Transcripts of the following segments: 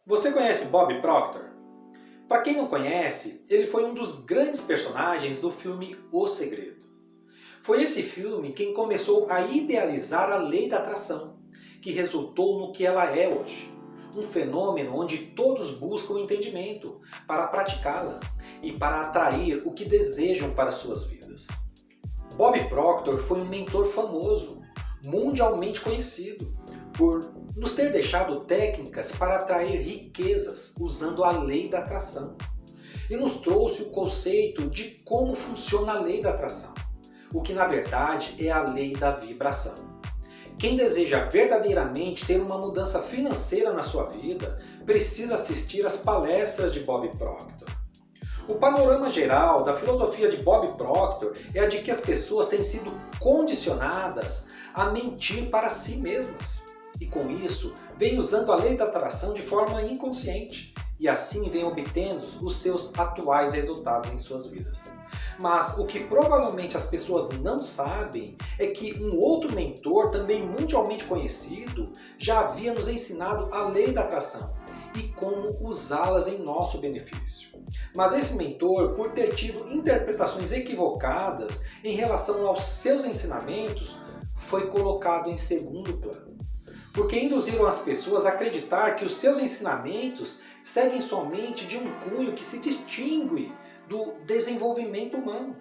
Você conhece Bob Proctor? Para quem não conhece, ele foi um dos grandes personagens do filme O Segredo. Foi esse filme quem começou a idealizar a lei da atração, que resultou no que ela é hoje. Um fenômeno onde todos buscam entendimento para praticá-la e para atrair o que desejam para suas vidas. Bob Proctor foi um mentor famoso, mundialmente conhecido, por nos ter deixado técnicas para atrair riquezas usando a lei da atração. E nos trouxe o conceito de como funciona a lei da atração, o que na verdade é a lei da vibração. Quem deseja verdadeiramente ter uma mudança financeira na sua vida, precisa assistir às palestras de Bob Proctor. O panorama geral da filosofia de Bob Proctor é a de que as pessoas têm sido condicionadas a mentir para si mesmas. E com isso, vem usando a lei da atração de forma inconsciente e assim vem obtendo os seus atuais resultados em suas vidas. Mas o que provavelmente as pessoas não sabem é que um outro mentor, também mundialmente conhecido, já havia nos ensinado a lei da atração e como usá-las em nosso benefício. Mas esse mentor, por ter tido interpretações equivocadas em relação aos seus ensinamentos, foi colocado em segundo plano. Porque induziram as pessoas a acreditar que os seus ensinamentos seguem somente de um cunho que se distingue do desenvolvimento humano.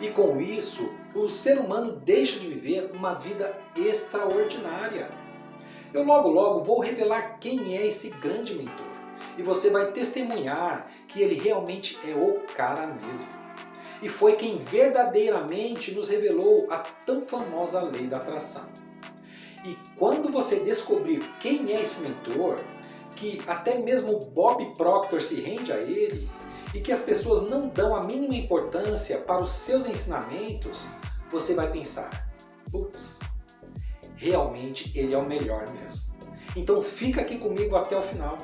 E com isso, o ser humano deixa de viver uma vida extraordinária. Eu logo vou revelar quem é esse grande mentor. E você vai testemunhar que ele realmente é o cara mesmo. E foi quem verdadeiramente nos revelou a tão famosa lei da atração. E quando você descobrir quem é esse mentor, que até mesmo Bob Proctor se rende a ele, e que as pessoas não dão a mínima importância para os seus ensinamentos, você vai pensar, putz, realmente ele é o melhor mesmo. Então fica aqui comigo até o final,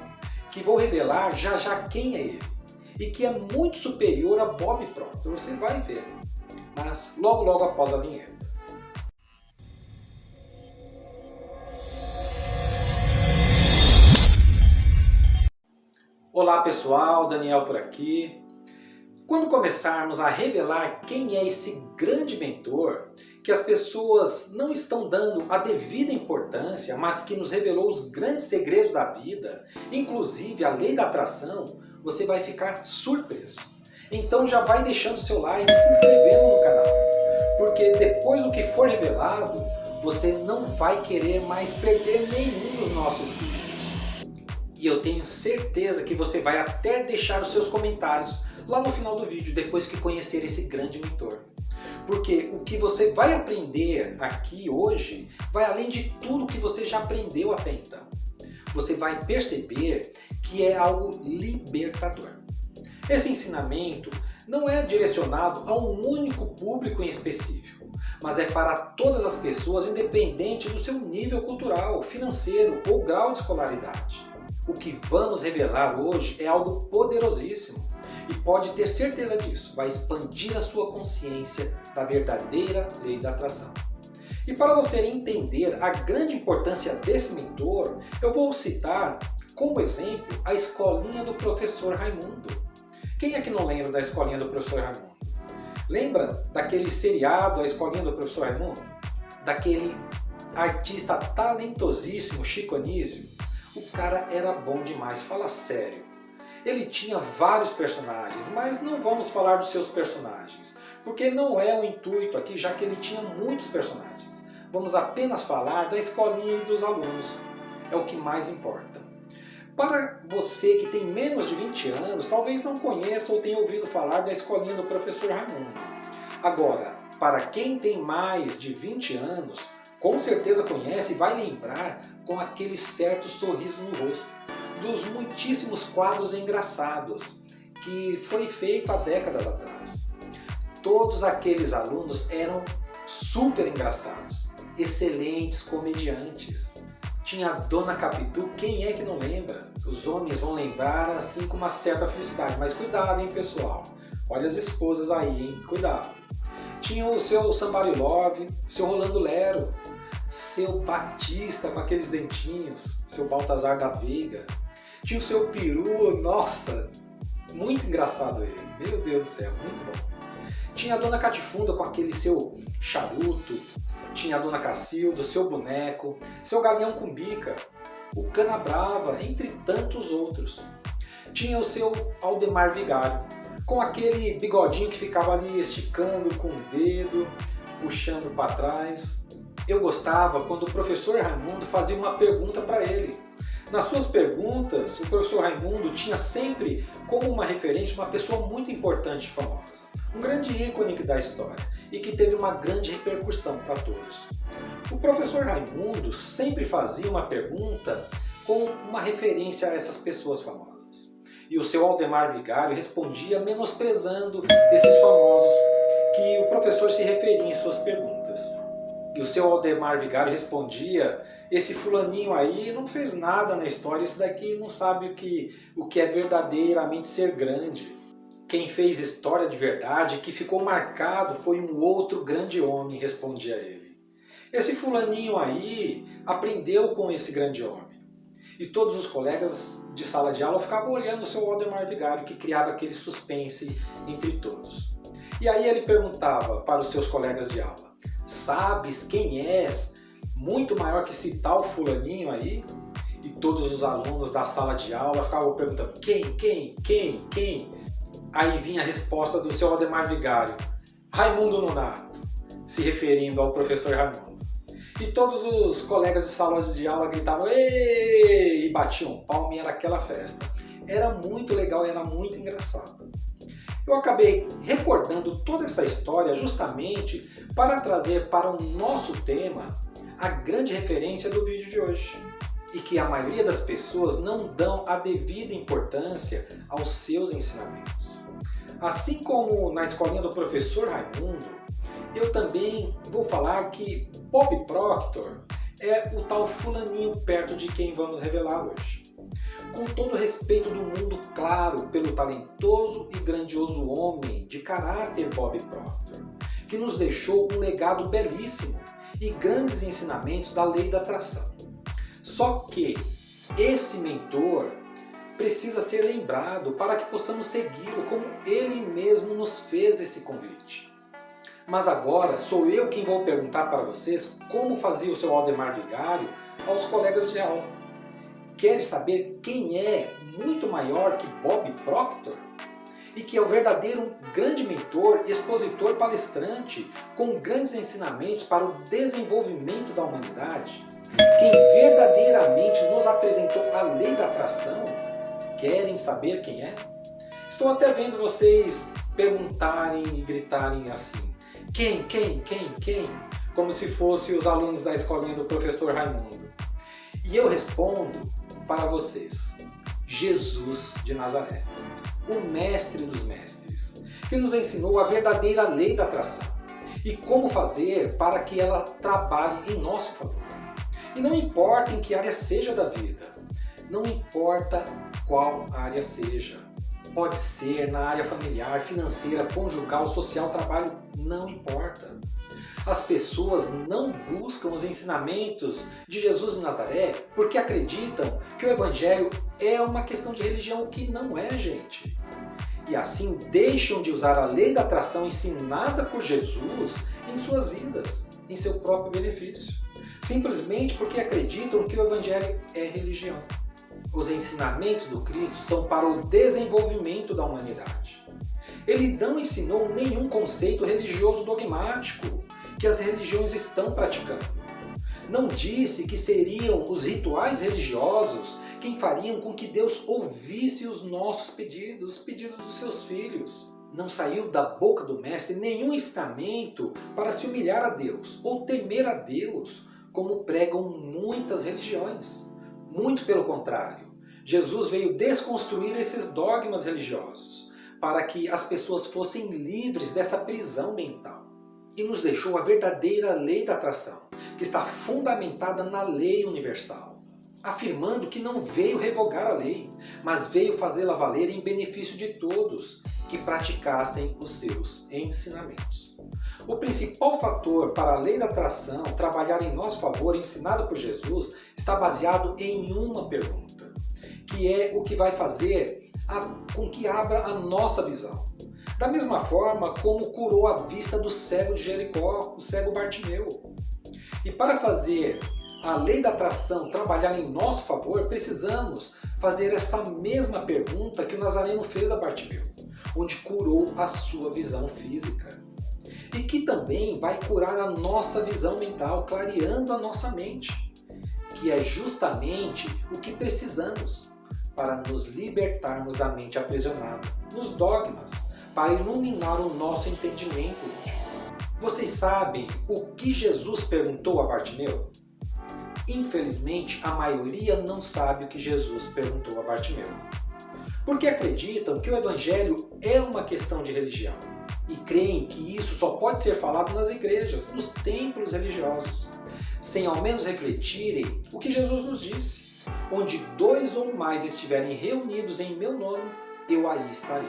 que vou revelar já quem é ele, e que é muito superior a Bob Proctor, você vai ver, mas logo após a vinheta. Olá pessoal, Daniel por aqui. Quando começarmos a revelar quem é esse grande mentor, que as pessoas não estão dando a devida importância, mas que nos revelou os grandes segredos da vida, inclusive a lei da atração, você vai ficar surpreso. Então já vai deixando seu like e se inscrevendo no canal, porque depois do que for revelado, você não vai querer mais perder nenhum dos nossos vídeos. E eu tenho certeza que você vai até deixar os seus comentários lá no final do vídeo, depois que conhecer esse grande mentor. Porque o que você vai aprender aqui hoje vai além de tudo que você já aprendeu até então. Você vai perceber que é algo libertador. Esse ensinamento não é direcionado a um único público em específico, mas é para todas as pessoas, independente do seu nível cultural, financeiro ou grau de escolaridade. O que vamos revelar hoje é algo poderosíssimo e pode ter certeza disso, vai expandir a sua consciência da verdadeira lei da atração. E para você entender a grande importância desse mentor, eu vou citar como exemplo a escolinha do professor Raimundo. Quem é que não lembra da escolinha do professor Raimundo? Lembra daquele seriado, a escolinha do professor Raimundo? Daquele artista talentosíssimo, Chico Anísio? O cara era bom demais, fala sério. Ele tinha vários personagens, mas não vamos falar dos seus personagens, porque não é o intuito aqui, já que ele tinha muitos personagens. Vamos apenas falar da escolinha e dos alunos, é o que mais importa. Para você que tem menos de 20 anos, talvez não conheça ou tenha ouvido falar da escolinha do professor Raimundo. Agora, para quem tem mais de 20 anos, com certeza conhece e vai lembrar com aquele certo sorriso no rosto, dos muitíssimos quadros engraçados que foi feito há décadas atrás. Todos aqueles alunos eram super engraçados, excelentes comediantes. Tinha a Dona Capitu, quem é que não lembra? Os homens vão lembrar assim com uma certa felicidade, mas cuidado hein pessoal, olha as esposas aí, hein? Cuidado. Tinha o seu Somebody Love, seu Rolando Lero, seu Batista com aqueles dentinhos, seu Baltazar da Veiga. Tinha o seu peru, nossa, muito engraçado ele, meu Deus do céu, muito bom. Tinha a Dona Catifunda com aquele seu charuto, tinha a Dona Cacilda, seu boneco, seu Galeão com Bica, o Canabrava, entre tantos outros. Tinha o seu Aldemar Vigário, com aquele bigodinho que ficava ali esticando com o dedo, puxando para trás. Eu gostava quando o professor Raimundo fazia uma pergunta para ele. Nas suas perguntas, o professor Raimundo tinha sempre como uma referência uma pessoa muito importante e famosa. Um grande ícone da história e que teve uma grande repercussão para todos. O professor Raimundo sempre fazia uma pergunta com uma referência a essas pessoas famosas. E o seu Aldemar Vigário respondia menosprezando esses famosos que o professor se referia em suas perguntas. E o seu Aldemar Vigário respondia: esse fulaninho aí não fez nada na história, esse daqui não sabe o que é verdadeiramente ser grande. Quem fez história de verdade, que ficou marcado, foi um outro grande homem, respondia ele. Esse fulaninho aí aprendeu com esse grande homem. E todos os colegas de sala de aula ficavam olhando o seu Aldemar Vigário, que criava aquele suspense entre todos. E aí ele perguntava para os seus colegas de aula: sabes quem és? Muito maior que esse tal fulaninho aí? E todos os alunos da sala de aula ficavam perguntando: quem? Aí vinha a resposta do seu Aldemar Vigário: Raimundo Nonato, se referindo ao professor Raimundo. E todos os colegas de sala de aula gritavam "Ei!" e batiam palma, e era aquela festa. Era muito legal, era muito engraçado. Eu acabei recordando toda essa história justamente para trazer para o nosso tema a grande referência do vídeo de hoje. E que a maioria das pessoas não dão a devida importância aos seus ensinamentos. Assim como na escolinha do professor Raimundo, eu também vou falar que Bob Proctor é o tal fulaninho perto de quem vamos revelar hoje. Com todo o respeito do mundo, claro, pelo talentoso e grandioso homem de caráter Bob Proctor, que nos deixou um legado belíssimo e grandes ensinamentos da lei da atração. Só que esse mentor precisa ser lembrado para que possamos segui-lo como ele mesmo nos fez esse convite. Mas agora sou eu quem vou perguntar para vocês como fazia o seu Aldemar Vigário aos colegas de aula. Quer saber quem é muito maior que Bob Proctor? E que é o verdadeiro grande mentor, expositor, palestrante, com grandes ensinamentos para o desenvolvimento da humanidade? Quem verdadeiramente nos apresentou a lei da atração? Querem saber quem é? Estou até vendo vocês perguntarem e gritarem assim: quem? Como se fossem os alunos da escolinha do professor Raimundo. E eu respondo para vocês: Jesus de Nazaré, o mestre dos mestres, que nos ensinou a verdadeira lei da atração e como fazer para que ela trabalhe em nosso favor. E não importa em que área seja da vida, não importa qual área seja. Pode ser na área familiar, financeira, conjugal, social, trabalho, não importa. As pessoas não buscam os ensinamentos de Jesus de Nazaré porque acreditam que o Evangelho é uma questão de religião, que não é, gente. E assim deixam de usar a lei da atração ensinada por Jesus em suas vidas, em seu próprio benefício. Simplesmente porque acreditam que o Evangelho é religião. Os ensinamentos do Cristo são para o desenvolvimento da humanidade. Ele não ensinou nenhum conceito religioso dogmático que as religiões estão praticando. Não disse que seriam os rituais religiosos quem fariam com que Deus ouvisse os nossos pedidos, os pedidos dos seus filhos. Não saiu da boca do Mestre nenhum ensinamento para se humilhar a Deus ou temer a Deus, como pregam muitas religiões. Muito pelo contrário, Jesus veio desconstruir esses dogmas religiosos para que as pessoas fossem livres dessa prisão mental. E nos deixou a verdadeira lei da atração, que está fundamentada na lei universal, afirmando que não veio revogar a lei, mas veio fazê-la valer em benefício de todos que praticassem os seus ensinamentos. O principal fator para a lei da atração trabalhar em nosso favor, ensinado por Jesus, está baseado em uma pergunta, que que é o que vai fazer com que abra a nossa visão. Da mesma forma como curou a vista do cego de Jericó, o cego Bartimeu. E para fazer a lei da atração trabalhar em nosso favor, precisamos fazer essa mesma pergunta que o Nazareno fez a Bartimeu, onde curou a sua visão física. E que também vai curar a nossa visão mental, clareando a nossa mente, que é justamente o que precisamos para nos libertarmos da mente aprisionada nos dogmas, para iluminar o nosso entendimento íntimo. Vocês sabem o que Jesus perguntou a Bartimeu? Infelizmente, a maioria não sabe o que Jesus perguntou a Bartimeu, porque acreditam que o Evangelho é uma questão de religião e creem que isso só pode ser falado nas igrejas, nos templos religiosos, sem ao menos refletirem o que Jesus nos disse: onde 2 ou mais estiverem reunidos em meu nome, eu aí estarei.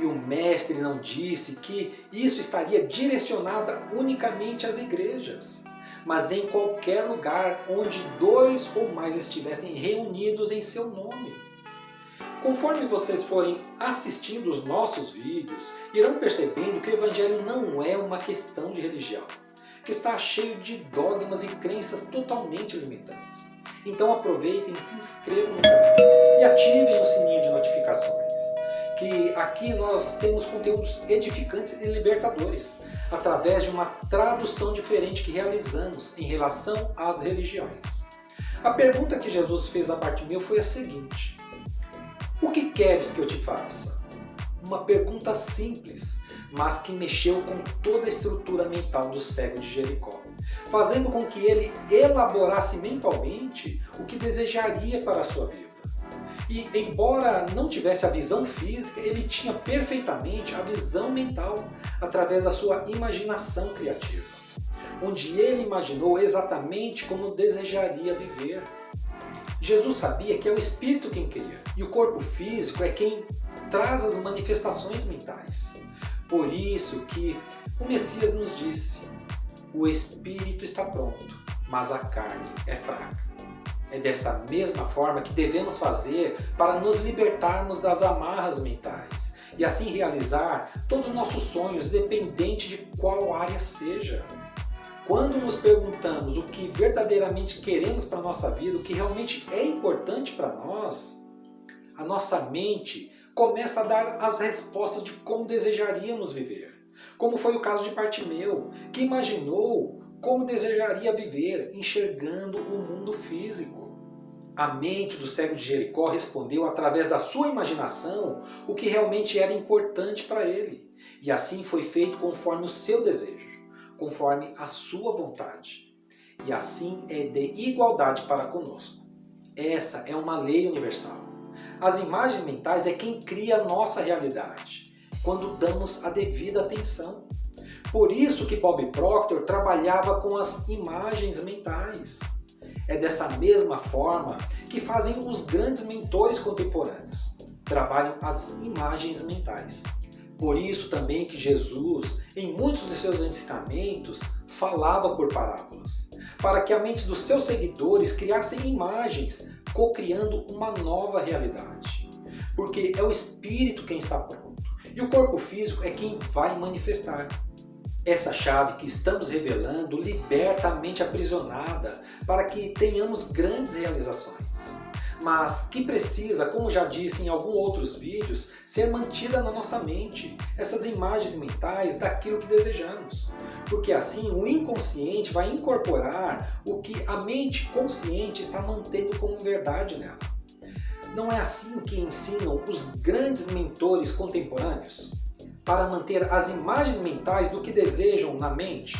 E o Mestre não disse que isso estaria direcionado unicamente às igrejas, mas em qualquer lugar onde 2 ou mais estivessem reunidos em seu nome. Conforme vocês forem assistindo os nossos vídeos, irão percebendo que o Evangelho não é uma questão de religião, que está cheio de dogmas e crenças totalmente limitantes. Então aproveitem e se inscrevam no canal e ativem o sininho de notificações, que aqui nós temos conteúdos edificantes e libertadores, através de uma tradução diferente que realizamos em relação às religiões. A pergunta que Jesus fez a Bartimeu foi a seguinte: o que queres que eu te faça? Uma pergunta simples, mas que mexeu com toda a estrutura mental do cego de Jericó, fazendo com que ele elaborasse mentalmente o que desejaria para a sua vida. E, embora não tivesse a visão física, ele tinha perfeitamente a visão mental, através da sua imaginação criativa, onde ele imaginou exatamente como desejaria viver. Jesus sabia que é o espírito quem cria, e o corpo físico é quem traz as manifestações mentais. Por isso que o Messias nos disse: o espírito está pronto, mas a carne é fraca. É dessa mesma forma que devemos fazer para nos libertarmos das amarras mentais e assim realizar todos os nossos sonhos, independente de qual área seja. Quando nos perguntamos o que verdadeiramente queremos para a nossa vida, o que realmente é importante para nós, a nossa mente começa a dar as respostas de como desejaríamos viver. Como foi o caso de Bartimeu, que imaginou como desejaria viver, enxergando o mundo físico. A mente do cego de Jericó respondeu através da sua imaginação o que realmente era importante para ele. E assim foi feito conforme o seu desejo, conforme a sua vontade. E assim é de igualdade para conosco. Essa é uma lei universal. As imagens mentais é quem cria a nossa realidade, quando damos a devida atenção. Por isso que Bob Proctor trabalhava com as imagens mentais. É dessa mesma forma que fazem os grandes mentores contemporâneos. Trabalham as imagens mentais. Por isso também que Jesus, em muitos de seus ensinamentos, falava por parábolas, para que a mente dos seus seguidores criassem imagens, co-criando uma nova realidade. Porque é o espírito quem está pronto, e o corpo físico é quem vai manifestar. Essa chave que estamos revelando liberta a mente aprisionada para que tenhamos grandes realizações, mas que precisa, como já disse em alguns outros vídeos, ser mantida na nossa mente, essas imagens mentais daquilo que desejamos, porque assim o inconsciente vai incorporar o que a mente consciente está mantendo como verdade nela. Não é assim que ensinam os grandes mentores contemporâneos? Para manter as imagens mentais do que desejam na mente,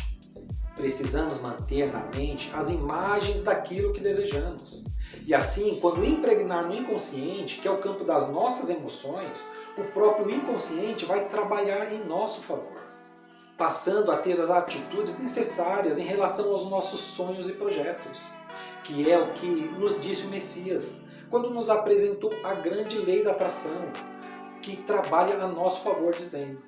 precisamos manter na mente as imagens daquilo que desejamos. E assim, quando impregnar no inconsciente, que é o campo das nossas emoções, o próprio inconsciente vai trabalhar em nosso favor, passando a ter as atitudes necessárias em relação aos nossos sonhos e projetos, que é o que nos disse o Messias, quando nos apresentou a grande lei da atração, que trabalha a nosso favor, dizendo: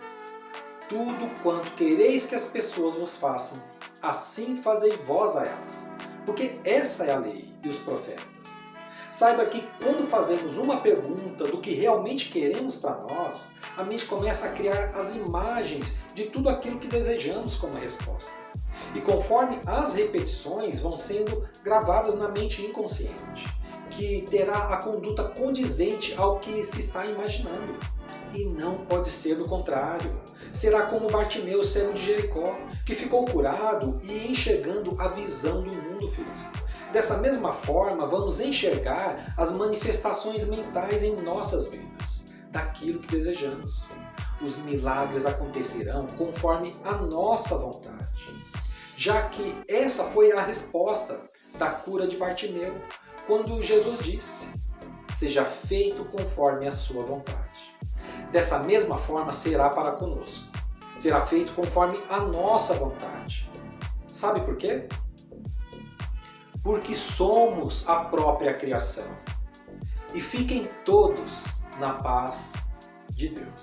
tudo quanto quereis que as pessoas vos façam, assim fazei vós a elas, porque essa é a lei e os profetas. Saiba que quando fazemos uma pergunta do que realmente queremos para nós, a mente começa a criar as imagens de tudo aquilo que desejamos como resposta. E conforme as repetições vão sendo gravadas na mente inconsciente, que terá a conduta condizente ao que se está imaginando. E não pode ser do contrário. Será como Bartimeu, cego de Jericó, que ficou curado e enxergando a visão do mundo físico. Dessa mesma forma, vamos enxergar as manifestações mentais em nossas vidas, daquilo que desejamos. Os milagres acontecerão conforme a nossa vontade, já que essa foi a resposta da cura de Bartimeu, quando Jesus disse: seja feito conforme a sua vontade. Dessa mesma forma será para conosco. Será feito conforme a nossa vontade. Sabe por quê? Porque somos a própria criação. E fiquem todos na paz de Deus.